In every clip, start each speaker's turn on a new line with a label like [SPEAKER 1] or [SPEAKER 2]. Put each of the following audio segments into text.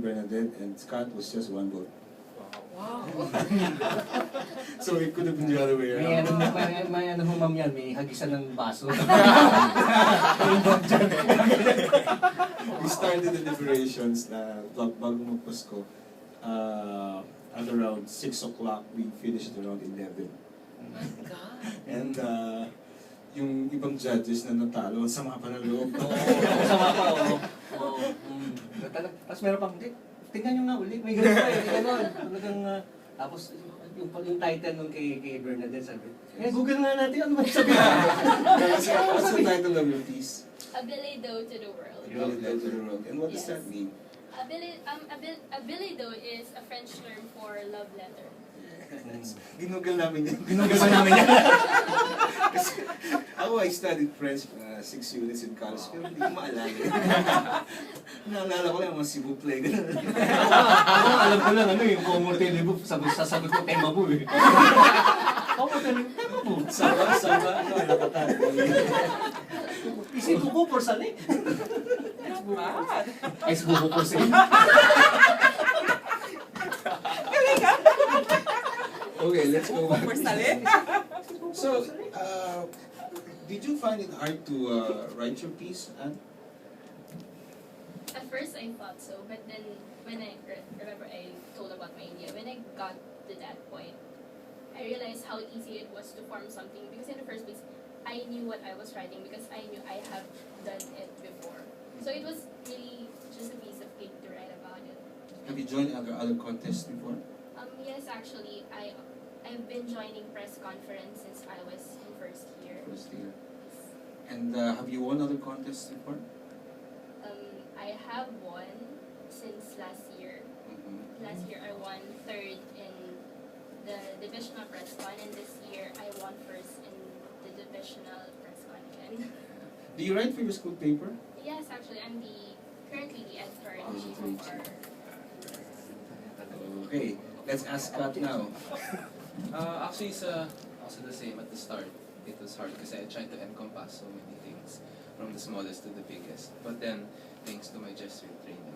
[SPEAKER 1] Anne Bernadette, and Scott was just one vote.
[SPEAKER 2] Wow.
[SPEAKER 1] So it could have been the other way around.
[SPEAKER 3] May ano ho ma'am yan, may hagisan ng baso.
[SPEAKER 1] We started the deliberations na bago magpasko. At around 6 o'clock, we finished around 11.
[SPEAKER 2] Oh my God.
[SPEAKER 1] And yung ibang judges na natalo, ang sama pa ng loob.
[SPEAKER 3] Sama pa, oo. Tapos meron pang, tingnan nyo nga uli, may gano'n pa eh, gano'n. Talagang, tapos yung title nung kay Bernadette, sabi, Google nga natin, ano ba sabihin?
[SPEAKER 1] What's the title of your piece?
[SPEAKER 4] A billet dough to the world.
[SPEAKER 1] To the World. And what does that mean?
[SPEAKER 4] A billet dough is a French term for love letter.
[SPEAKER 1] Yes. Ginugol namin yan.
[SPEAKER 3] Ginugol pa namin yan.
[SPEAKER 1] Kasi I studied French 6 units in college, pero hindi ko maalala. Naalala ko lang mga Cebu play.
[SPEAKER 3] Alam ko lang, yung Como Telebo, sasagot ko tema po eh. Como Telebo, tema po.
[SPEAKER 1] Saba, nakatan.
[SPEAKER 3] Isip ko por sali. Is buko por sali.
[SPEAKER 1] Okay, let's go back.
[SPEAKER 2] Personally?
[SPEAKER 1] So, did you find it hard to write your piece, Anne?
[SPEAKER 4] At first I thought so, but then when I remember I told about my idea, when I got to that point, I realized how easy it was to form something, because in the first place, I knew what I was writing because I knew I have done it before. So it was really just a piece of cake to write about it.
[SPEAKER 1] Have you joined other contests before?
[SPEAKER 4] Yes, actually, I've been joining press conference since I was in first year.
[SPEAKER 1] First year. And have you won other contests before?
[SPEAKER 4] I have won since last year. Last year I won third in the divisional press con, and this year I won first in the divisional press con again.
[SPEAKER 1] Do you write for your school paper?
[SPEAKER 4] Yes, actually, I'm currently the editor-in-chief of our...
[SPEAKER 1] Okay, let's ask Scott now.
[SPEAKER 5] Actually, it's also the same at the start. It was hard because I tried to encompass so many things, from the smallest to the biggest. But then, thanks to my Jesuit training.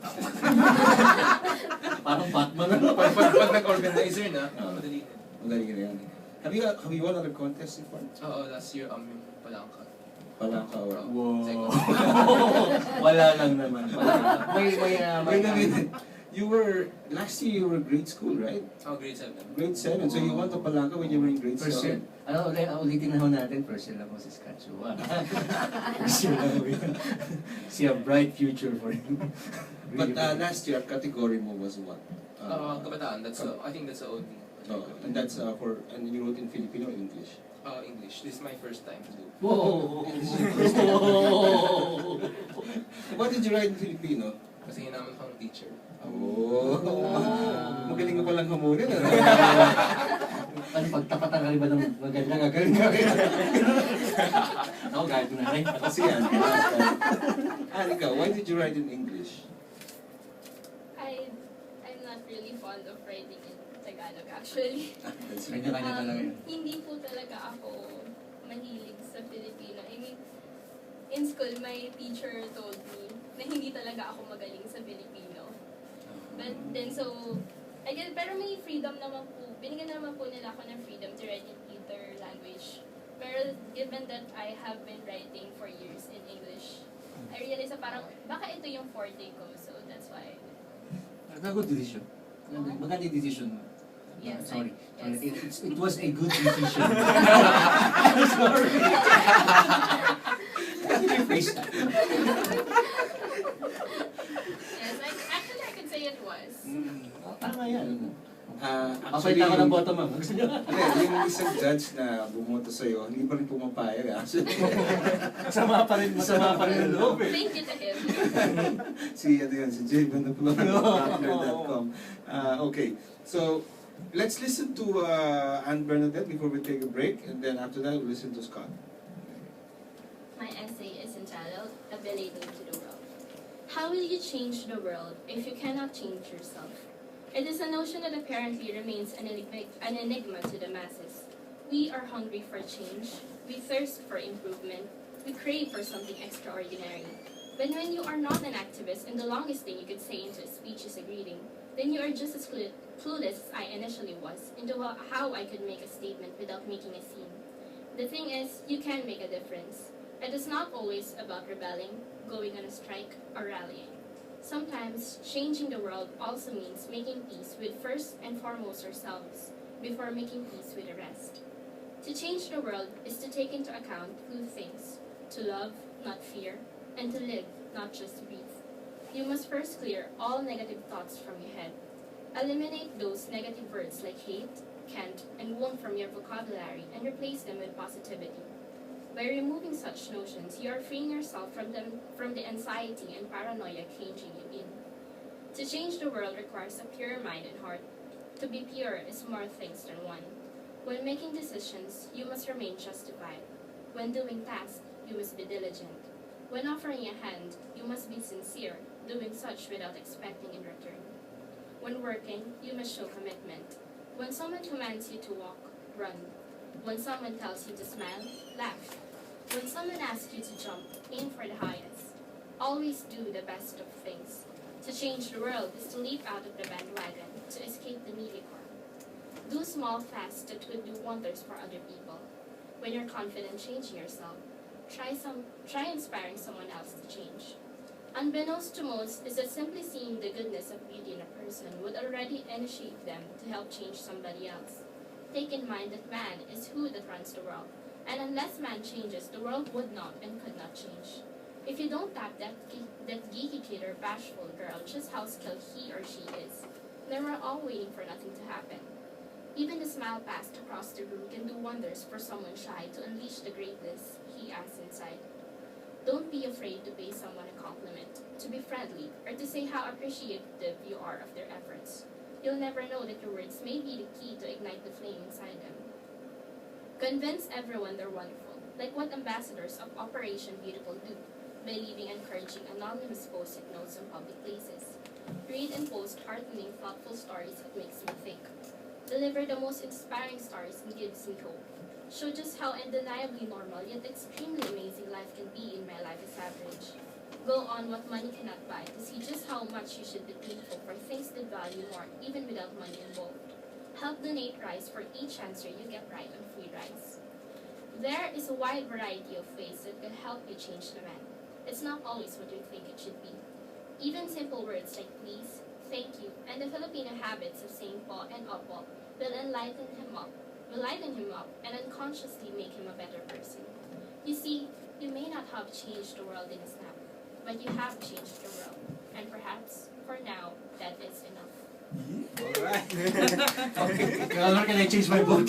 [SPEAKER 3] Parang Batman na.
[SPEAKER 5] Pag nag-organizer na, madali na.
[SPEAKER 1] Madali ka na yan. Have you won other contests before?
[SPEAKER 5] Oo, last year, Palangka.
[SPEAKER 1] Palangka or...
[SPEAKER 5] Second.
[SPEAKER 3] Wala lang naman.
[SPEAKER 1] Wait a minute. Last year you were grade school, right?
[SPEAKER 5] Oh, grade 7.
[SPEAKER 1] Grade 7. So you won to Palangka when you were in grade 7?
[SPEAKER 3] Ulitin na ho natin, first year lang ko si Saskatchewan. First year lang ko. See a bright future for him.
[SPEAKER 1] But last year, category mo was what?
[SPEAKER 5] Kabataan, I think that's the only.
[SPEAKER 1] And that's and you wrote in Filipino or English?
[SPEAKER 5] English. This is my first time to do.
[SPEAKER 3] Whoa!
[SPEAKER 1] What did you write in Filipino?
[SPEAKER 5] Kasi hinaman ko ng teacher.
[SPEAKER 1] Oh! Magaling ka palang hamunin.
[SPEAKER 3] Ano, pagtapatan ka rin ba ng maganda gagaling ka rin? Ako, kahit na rin.
[SPEAKER 1] Kasi yan. Anika, why did you write in English?
[SPEAKER 4] I'm not really fond of writing in Tagalog, actually.
[SPEAKER 3] Kanya-kanya talaga yun.
[SPEAKER 4] Hindi po talaga ako mahilig sa Filipino. I mean, in school, my teacher told me na hindi talaga ako magaling sa Filipino. But then, so, again, pero may freedom naman po. Binigyan naman po nila ako ng freedom to write in either language. Pero given that I have been writing for years in English, I realized na parang, baka ito yung forte ko. So, that's why.
[SPEAKER 3] Good decision. Maganda yung decision mo.
[SPEAKER 4] Yes.
[SPEAKER 3] Sorry.
[SPEAKER 4] Yes.
[SPEAKER 3] It was a good decision. Sorry. How did you phrase that?
[SPEAKER 4] Yes, actually, I could say it was.
[SPEAKER 3] Tama yan.
[SPEAKER 1] Actually,
[SPEAKER 3] Papalitan ko ng bottom, ma'am. Gusto niyo?
[SPEAKER 1] Yung isang judge na bumoto sa'yo, hindi pa rin pumapayag.
[SPEAKER 3] Masama pa rin ang loob eh.
[SPEAKER 4] Thank you to him.
[SPEAKER 1] Si Javen of Partner.com. Okay, so let's listen to Anne Bernadette before we take a break, and then after that we'll listen to Scott.
[SPEAKER 4] My essay is entitled A Billet Dough to the World. How will you change the world if you cannot change yourself? It is a notion that apparently remains an enigma to the masses. We are hungry for change. We thirst for improvement. We crave for something extraordinary. But when you are not an activist, and the longest thing you could say into a speech is agree then you are just as clueless as I initially was into how I could make a statement without making a scene. The thing is, you can make a difference. It is not always about rebelling, going on a strike, or rallying. Sometimes, changing the world also means making peace with first and foremost ourselves, before making peace with the rest. To change the world is to take into account two things: to love, not fear, and to live, not just breathe. You must first clear all negative thoughts from your head. Eliminate those negative words like hate, can't, and won't from your vocabulary and replace them with positivity. By removing such notions, you are freeing yourself from the anxiety and paranoia caging you in. To change the world requires a pure mind and heart. To be pure is more things than one. When making decisions, you must remain justified. When doing tasks, you must be diligent. When offering a hand, you must be sincere, doing such without expecting in return. When working, you must show commitment. When someone commands you to walk, run. When someone tells you to smile, laugh. When someone asks you to jump, aim for the highest. Always do the best of things. To change the world is to leap out of the bandwagon, to escape the needy car. Do small tasks that could do wonders for other people. When you're confident changing yourself, try inspiring someone else to change. Unbeknownst to most is that simply seeing the goodness of beauty in a person would already initiate them to help change somebody else. Take in mind that man is who that runs the world, and unless man changes, the world would not and could not change. If you don't tap that geeky kid or bashful girl just how skilled he or she is, then we're all waiting for nothing to happen. Even the smile passed across the room can do wonders for someone shy to unleash the greatness he has inside. Don't be afraid to pay someone a compliment, to be friendly, or to say how appreciative you are of their efforts. You'll never know that your words may be the key to ignite the flame inside them. Convince everyone they're wonderful, like what ambassadors of Operation Beautiful do, by leaving encouraging anonymous post-it notes in public places. Read and post heartening, thoughtful stories that makes me think. Deliver the most inspiring stories and gives me hope. Show just how undeniably normal yet extremely amazing life can be in my life is average. Go on what money cannot buy to see just how much you should be thankful for things that value more even without money involved. Help donate rice for each answer you get right on free rice. There is a wide variety of ways that can help you change the man. It's not always what you think it should be. Even simple words like please, thank you, and the Filipino habits of saying po and opo will lighten him up, and unconsciously make him a better person. You see, you may not have changed the world in a snap, but you have changed the world, and perhaps, for now, that is enough.
[SPEAKER 1] Alright.
[SPEAKER 3] Where can I change my vote?